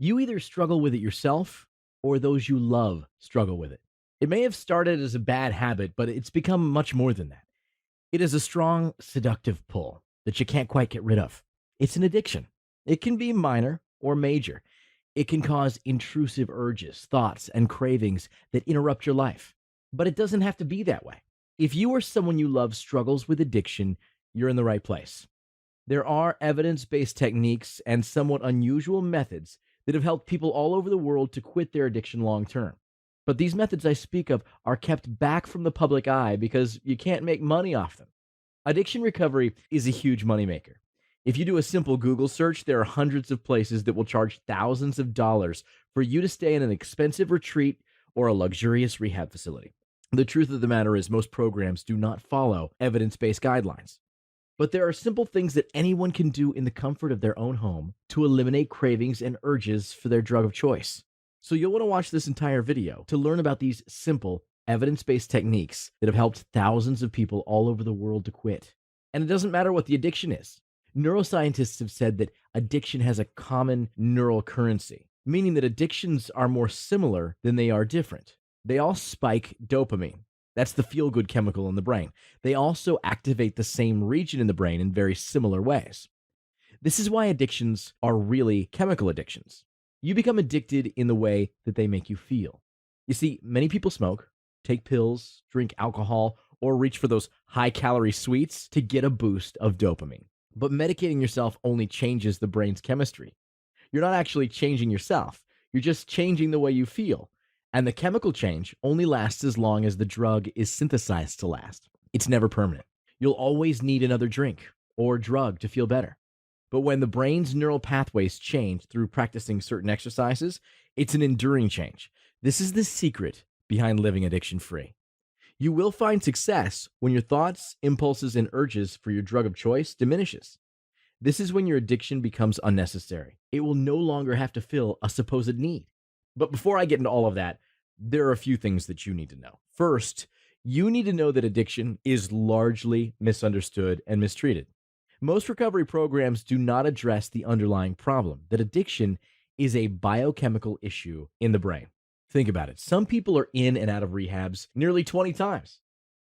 You either struggle with it yourself or those you love struggle with it. It may have started as a bad habit, but it's become much more than that. It is a strong, seductive pull that you can't quite get rid of. It's an addiction. It can be minor or major. It can cause intrusive urges, thoughts, and cravings that interrupt your life. But it doesn't have to be that way. If you or someone you love struggles with addiction, you're in the right place. There are evidence based techniques and somewhat unusual methods that have helped people all over the world to quit their addiction long term. But these methods I speak of are kept back from the public eye because you can't make money off them. Addiction recovery is a huge moneymaker. If you do a simple Google search, there are hundreds of places that will charge thousands of dollars for you to stay in an expensive retreat or a luxurious rehab facility. The truth of the matter is, most programs do not follow evidence based guidelines. But there are simple things that anyone can do in the comfort of their own home to eliminate cravings and urges for their drug of choice. So you'll want to watch this entire video to learn about these simple, evidence-based techniques that have helped thousands of people all over the world to quit. And it doesn't matter what the addiction is. Neuroscientists have said that addiction has a common neural currency, meaning that addictions are more similar than they are different. They all spike dopamine. That's the feel good chemical in the brain. They also activate the same region in the brain in very similar ways. This is why addictions are really chemical addictions. You become addicted in the way that they make you feel. You see, many people smoke, take pills, drink alcohol, or reach for those high calorie sweets to get a boost of dopamine. But medicating yourself only changes the brain's chemistry. You're not actually changing yourself, you're just changing the way you feel. And the chemical change only lasts as long as the drug is synthesized to last. It's never permanent. You'll always need another drink or drug to feel better. But when the brain's neural pathways change through practicing certain exercises, it's an enduring change. This is the secret behind living addiction free. You will find success when your thoughts, impulses, and urges for your drug of choice diminishes. This is when your addiction becomes unnecessary. It will no longer have to fill a supposed need. But before I get into all of that, there are a few things that you need to know. First, you need to know that addiction is largely misunderstood and mistreated. Most recovery programs do not address the underlying problem, that addiction is a biochemical issue in the brain. Think about it. Some people are in and out of rehabs nearly 20 times.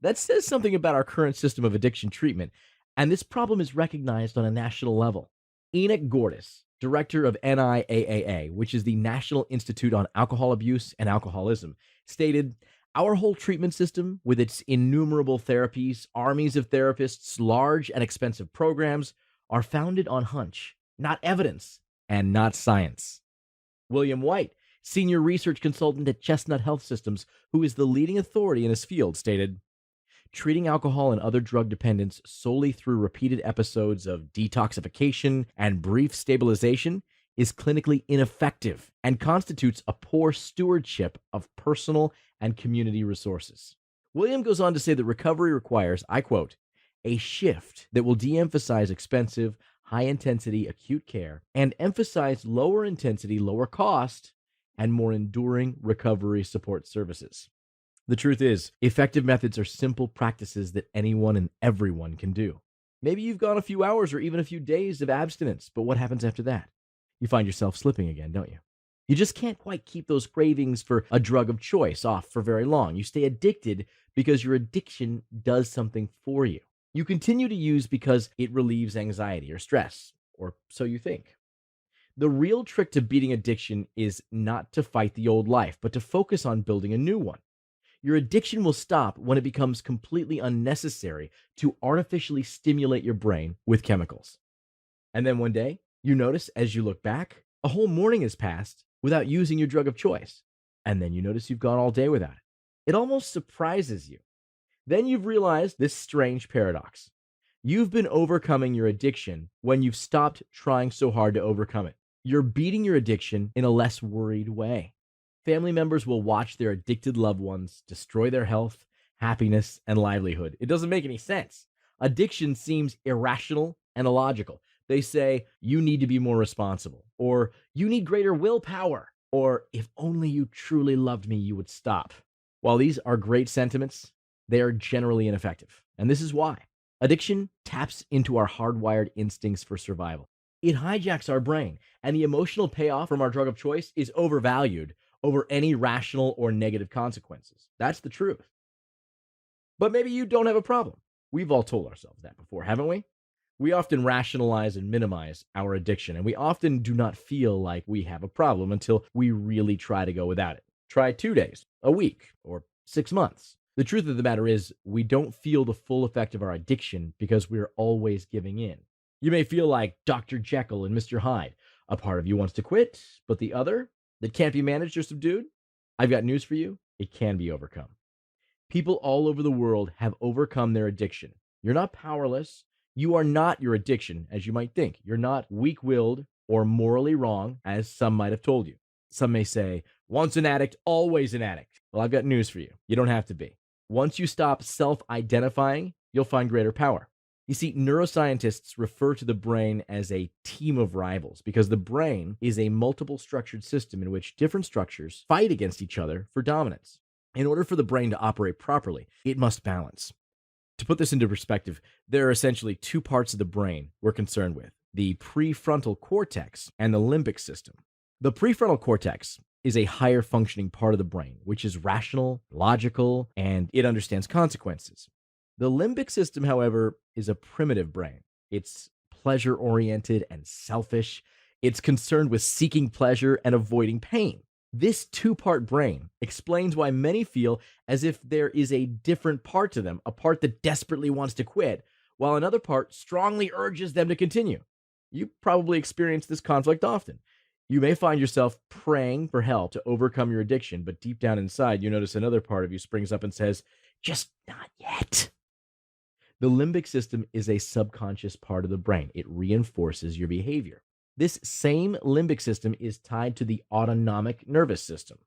That says something about our current system of addiction treatment, and this problem is recognized on a national level. Enoch Gordis, director of NIAAA, which is the National Institute on Alcohol Abuse and Alcoholism, stated, "Our whole treatment system, with its innumerable therapies, armies of therapists, large and expensive programs, are founded on hunch, not evidence, and not science." William White, senior research consultant at Chestnut Health Systems, who is the leading authority in his field, stated, "Treating alcohol and other drug dependence solely through repeated episodes of detoxification and brief stabilization is clinically ineffective and constitutes a poor stewardship of personal and community resources." William goes on to say that recovery requires, I quote, "a shift that will de emphasize expensive, high intensity acute care and emphasize lower intensity, lower cost, and more enduring recovery support services." The truth is, effective methods are simple practices that anyone and everyone can do. Maybe you've gone a few hours or even a few days of abstinence, but what happens after that? You find yourself slipping again, don't you? You just can't quite keep those cravings for a drug of choice off for very long. You stay addicted because your addiction does something for you. You continue to use because it relieves anxiety or stress, or so you think. The real trick to beating addiction is not to fight the old life, but to focus on building a new one. Your addiction will stop when it becomes completely unnecessary to artificially stimulate your brain with chemicals. And then one day, you notice as you look back, a whole morning has passed without using your drug of choice. And then you notice you've gone all day without it. It almost surprises you. Then you've realized this strange paradox. You've been overcoming your addiction when you've stopped trying so hard to overcome it. You're beating your addiction in a less worried way. Family members will watch their addicted loved ones destroy their health, happiness, and livelihood. It doesn't make any sense. Addiction seems irrational and illogical. They say, "You need to be more responsible," or "You need greater willpower," or "If only you truly loved me, you would stop." While these are great sentiments, they are generally ineffective. And this is why. Addiction taps into our hardwired instincts for survival. It hijacks our brain, and the emotional payoff from our drug of choice is overvalued over any rational or negative consequences. That's the truth. But maybe you don't have a problem. We've all told ourselves that before, haven't we? We often rationalize and minimize our addiction, and we often do not feel like we have a problem until we really try to go without it. Try 2 days, a week, or 6 months. The truth of the matter is, we don't feel the full effect of our addiction because we're always giving in. You may feel like Dr. Jekyll and Mr. Hyde. A part of you wants to quit, but the other, that can't be managed or subdued? I've got news for you. It can be overcome. People all over the world have overcome their addiction. You're not powerless. You are not your addiction, as you might think. You're not weak willed or morally wrong, as some might have told you. Some may say, once an addict, always an addict. Well, I've got news for you. You don't have to be. Once you stop self identifying, you'll find greater power. You see, neuroscientists refer to the brain as a team of rivals because the brain is a multiple structured system in which different structures fight against each other for dominance. In order for the brain to operate properly, it must balance. To put this into perspective, there are essentially two parts of the brain we're concerned with: the prefrontal cortex and the limbic system. The prefrontal cortex is a higher functioning part of the brain, which is rational, logical, and it understands consequences. The limbic system, however, is a primitive brain. It's pleasure oriented and selfish. It's concerned with seeking pleasure and avoiding pain. This two-part brain explains why many feel as if there is a different part to them, a part that desperately wants to quit, while another part strongly urges them to continue. You probably experience this conflict often. You may find yourself praying for help to overcome your addiction, but deep down inside, you notice another part of you springs up and says, just not yet. The limbic system is a subconscious part of the brain. It reinforces your behavior. This same limbic system is tied to the autonomic nervous system.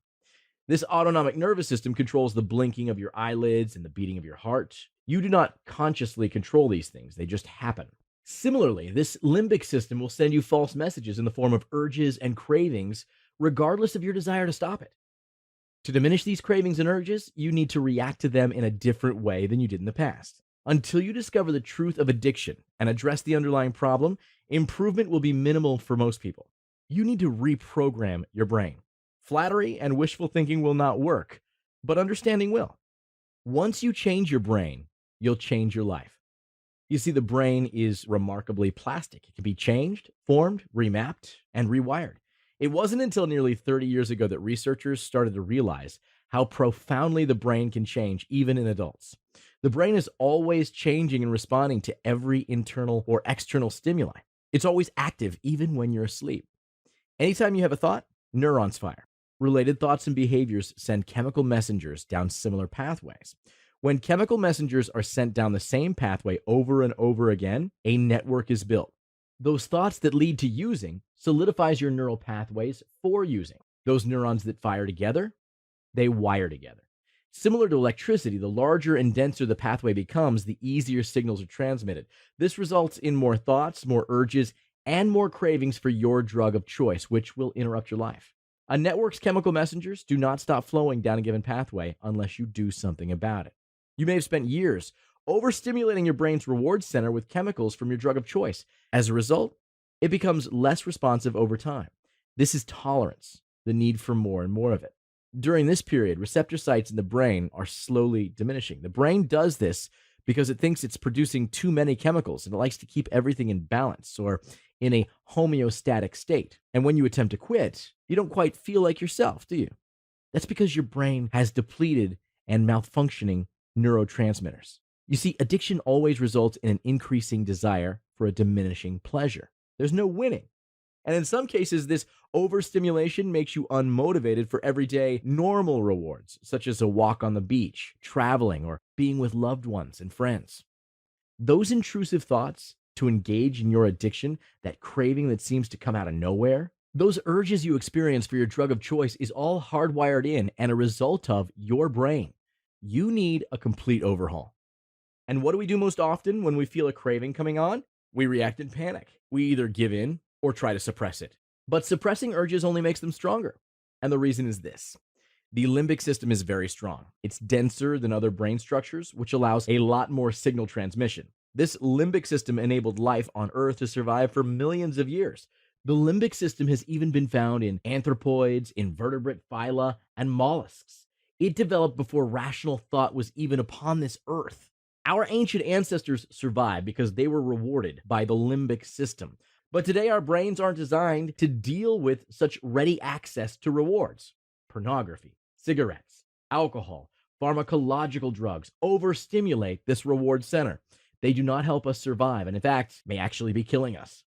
This autonomic nervous system controls the blinking of your eyelids and the beating of your heart. You do not consciously control these things, they just happen. Similarly, this limbic system will send you false messages in the form of urges and cravings, regardless of your desire to stop it. To diminish these cravings and urges, you need to react to them in a different way than you did in the past. Until you discover the truth of addiction and address the underlying problem, improvement will be minimal for most people. You need to reprogram your brain. Flattery and wishful thinking will not work, but understanding will. Once you change your brain, you'll change your life. You see, the brain is remarkably plastic. It can be changed, formed, remapped, and rewired. It wasn't until nearly 30 years ago that researchers started to realize how profoundly the brain can change, even in adults. The brain is always changing and responding to every internal or external stimuli. It's always active, even when you're asleep. Anytime you have a thought, neurons fire. Related thoughts and behaviors send chemical messengers down similar pathways. When chemical messengers are sent down the same pathway over and over again, a network is built. Those thoughts that lead to using solidifies your neural pathways for using. Those neurons that fire together, they wire together. Similar to electricity, the larger and denser the pathway becomes, the easier signals are transmitted. This results in more thoughts, more urges, and more cravings for your drug of choice, which will interrupt your life. A network's chemical messengers do not stop flowing down a given pathway unless you do something about it. You may have spent years overstimulating your brain's reward center with chemicals from your drug of choice. As a result, it becomes less responsive over time. This is tolerance, the need for more and more of it. During this period, receptor sites in the brain are slowly diminishing. The brain does this because it thinks it's producing too many chemicals and it likes to keep everything in balance or in a homeostatic state. And when you attempt to quit, you don't quite feel like yourself, do you? That's because your brain has depleted and malfunctioning neurotransmitters. You see, addiction always results in an increasing desire for a diminishing pleasure. There's no winning. And in some cases, this overstimulation makes you unmotivated for everyday normal rewards, such as a walk on the beach, traveling, or being with loved ones and friends. Those intrusive thoughts to engage in your addiction, that craving that seems to come out of nowhere, those urges you experience for your drug of choice is all hardwired in and a result of your brain. You need a complete overhaul. And what do we do most often when we feel a craving coming on? We react in panic. We either give in or try to suppress it. But suppressing urges only makes them stronger. And the reason is this: the limbic system is very strong. It's denser than other brain structures, which allows a lot more signal transmission. This limbic system enabled life on Earth to survive for millions of years. The limbic system has even been found in anthropoids, invertebrate phyla, and mollusks. It developed before rational thought was even upon this Earth. Our ancient ancestors survived because they were rewarded by the limbic system. But today, our brains aren't designed to deal with such ready access to rewards. Pornography, cigarettes, alcohol, pharmacological drugs overstimulate this reward center. They do not help us survive, and in fact, may actually be killing us.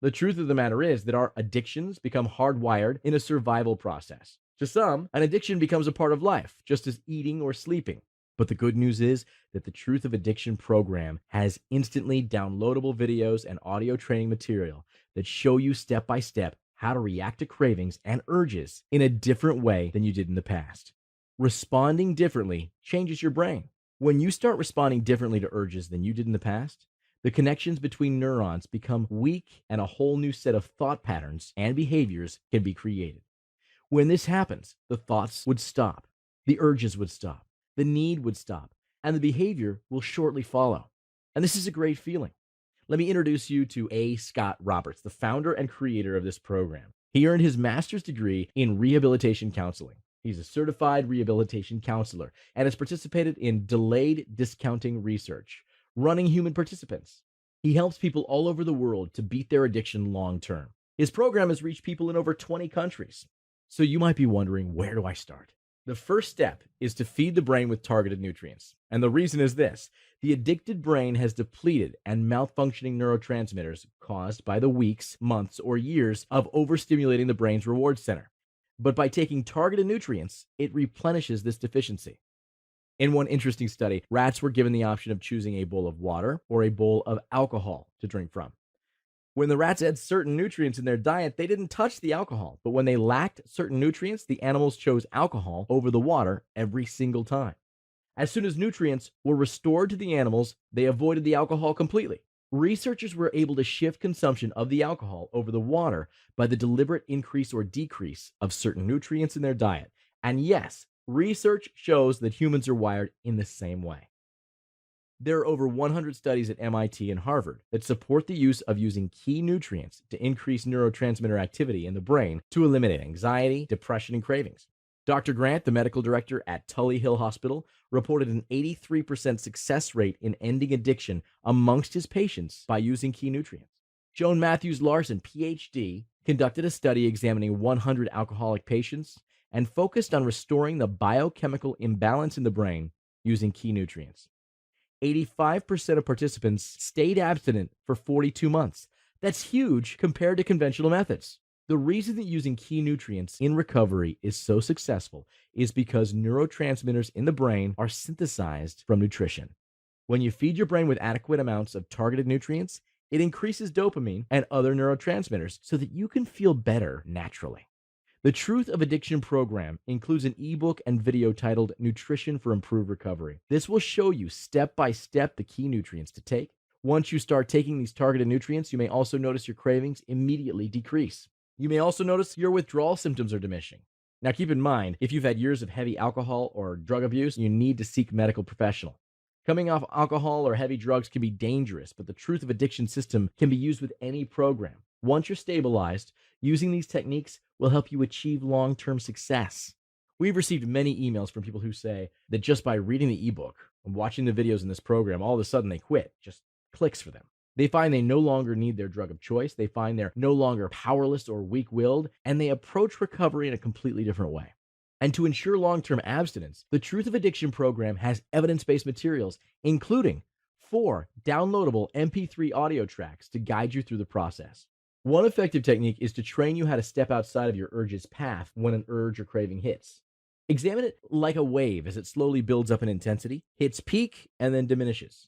The truth of the matter is that our addictions become hardwired in a survival process. To some, an addiction becomes a part of life, just as eating or sleeping. But the good news is that the Truth of Addiction program has instantly downloadable videos and audio training material that show you step by step how to react to cravings and urges in a different way than you did in the past. Responding differently changes your brain. When you start responding differently to urges than you did in the past, the connections between neurons become weak and a whole new set of thought patterns and behaviors can be created. When this happens, the thoughts would stop, the urges would stop, the need would stop, and the behavior will shortly follow. And this is a great feeling. Let me introduce you to A. Scott Roberts, the founder and creator of this program. He earned his master's degree in rehabilitation counseling. He's a certified rehabilitation counselor and has participated in delayed discounting research, running human participants. He helps people all over the world to beat their addiction long term. His program has reached people in over 20 countries. So you might be wondering, where do I start? The first step is to feed the brain with targeted nutrients. And the reason is this: the addicted brain has depleted and malfunctioning neurotransmitters caused by the weeks, months, or years of overstimulating the brain's reward center. But by taking targeted nutrients, it replenishes this deficiency. In one interesting study, rats were given the option of choosing a bowl of water or a bowl of alcohol to drink from. When the rats had certain nutrients in their diet, they didn't touch the alcohol. But when they lacked certain nutrients, the animals chose alcohol over the water every single time. As soon as nutrients were restored to the animals, they avoided the alcohol completely. Researchers were able to shift consumption of the alcohol over the water by the deliberate increase or decrease of certain nutrients in their diet. And yes, research shows that humans are wired in the same way. There are over 100 studies at MIT and Harvard that support the use of using key nutrients to increase neurotransmitter activity in the brain to eliminate anxiety, depression, and cravings. Dr. Grant, the medical director at Tully Hill Hospital, reported an 83% success rate in ending addiction amongst his patients by using key nutrients. Joan Matthews Larson, PhD, conducted a study examining 100 alcoholic patients and focused on restoring the biochemical imbalance in the brain using key nutrients. 85% of participants stayed abstinent for 42 months. That's huge compared to conventional methods. The reason that using key nutrients in recovery is so successful is because neurotransmitters in the brain are synthesized from nutrition. When you feed your brain with adequate amounts of targeted nutrients, it increases dopamine and other neurotransmitters so that you can feel better naturally. The Truth of Addiction program includes an ebook and video titled Nutrition for Improved Recovery. This will show you step by step the key nutrients to take. Once you start taking these targeted nutrients, you may also notice your cravings immediately decrease. You may also notice your withdrawal symptoms are diminishing. Now, keep in mind, if you've had years of heavy alcohol or drug abuse, you need to seek medical professional. Coming off alcohol or heavy drugs can be dangerous, but the Truth of Addiction system can be used with any program. Once you're stabilized, using these techniques will help you achieve long-term success. We've received many emails from people who say that just by reading the ebook and watching the videos in this program, all of a sudden they quit. Just clicks for them. They find they no longer need their drug of choice. They find they're no longer powerless or weak-willed, and they approach recovery in a completely different way. And to ensure long-term abstinence, the Truth of Addiction program has evidence-based materials, including 4 downloadable MP3 audio tracks to guide you through the process. One effective technique is to train you how to step outside of your urge's path when an urge or craving hits. Examine it like a wave as it slowly builds up in intensity, hits peak, and then diminishes.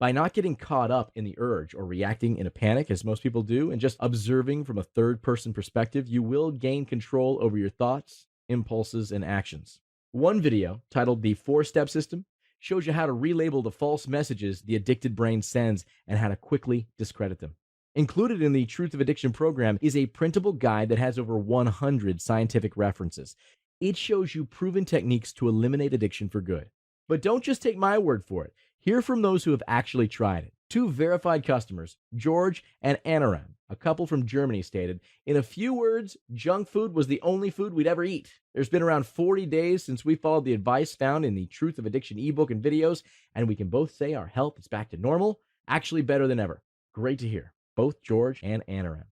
By not getting caught up in the urge or reacting in a panic, as most people do, and just observing from a third-person perspective, you will gain control over your thoughts, impulses, and actions. One video, titled The 4-Step System, shows you how to relabel the false messages the addicted brain sends and how to quickly discredit them. Included in the Truth of Addiction program is a printable guide that has over 100 scientific references. It shows you proven techniques to eliminate addiction for good. But don't just take my word for it. Hear from those who have actually tried it. Two verified customers, George and Anaram, a couple from Germany, stated, in a few words, junk food was the only food we'd ever eat. There's been around 40 days since we followed the advice found in the Truth of Addiction ebook and videos, and we can both say our health is back to normal, actually better than ever. Great to hear. Both George and Anaram.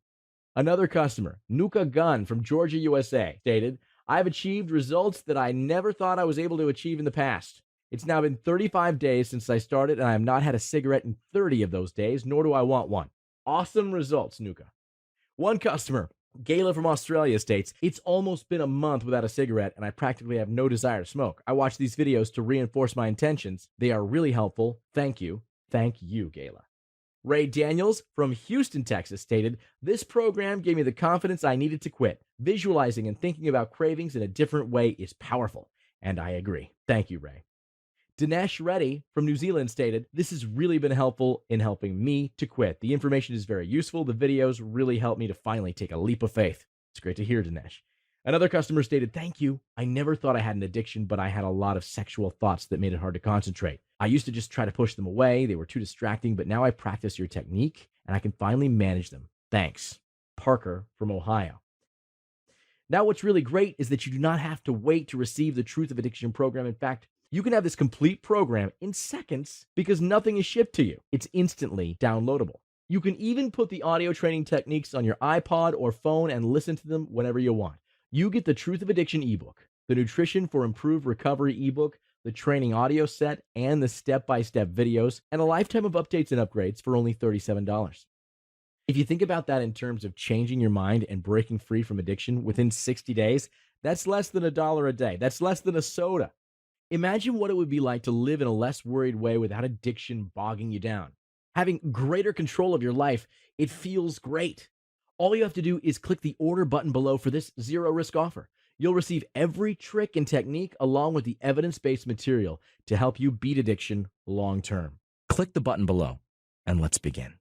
Another customer, Nuka Gunn from Georgia, USA, stated, I've achieved results that I never thought I was able to achieve in the past. It's now been 35 days since I started, and I have not had a cigarette in 30 of those days, nor do I want one. Awesome results, Nuka. One customer, Gayla from Australia, states, it's almost been a month without a cigarette, and I practically have no desire to smoke. I watch these videos to reinforce my intentions. They are really helpful. Thank you. Thank you, Gayla. Ray Daniels from Houston, Texas, stated, this program gave me the confidence I needed to quit. Visualizing and thinking about cravings in a different way is powerful. And I agree. Thank you, Ray. Dinesh Reddy from New Zealand stated, this has really been helpful in helping me to quit. The information is very useful. The videos really helped me to finally take a leap of faith. It's great to hear, Dinesh. Another customer stated, thank you. I never thought I had an addiction, but I had a lot of sexual thoughts that made it hard to concentrate. I used to just try to push them away. They were too distracting, but now I practice your technique and I can finally manage them. Thanks. Parker from Ohio. Now, what's really great is that you do not have to wait to receive the Truth of Addiction program. In fact, you can have this complete program in seconds because nothing is shipped to you. It's instantly downloadable. You can even put the audio training techniques on your iPod or phone and listen to them whenever you want. You get the Truth of Addiction ebook, the Nutrition for Improved Recovery ebook, the training audio set, and the step-by-step videos, and a lifetime of updates and upgrades for only $37. If you think about that in terms of changing your mind and breaking free from addiction within 60 days, that's less than $1 a day. That's less than a soda. Imagine what it would be like to live in a less worried way without addiction bogging you down. Having greater control of your life, it feels great. All you have to do is click the order button below for this zero-risk offer. You'll receive every trick and technique along with the evidence-based material to help you beat addiction long-term. Click the button below and let's begin.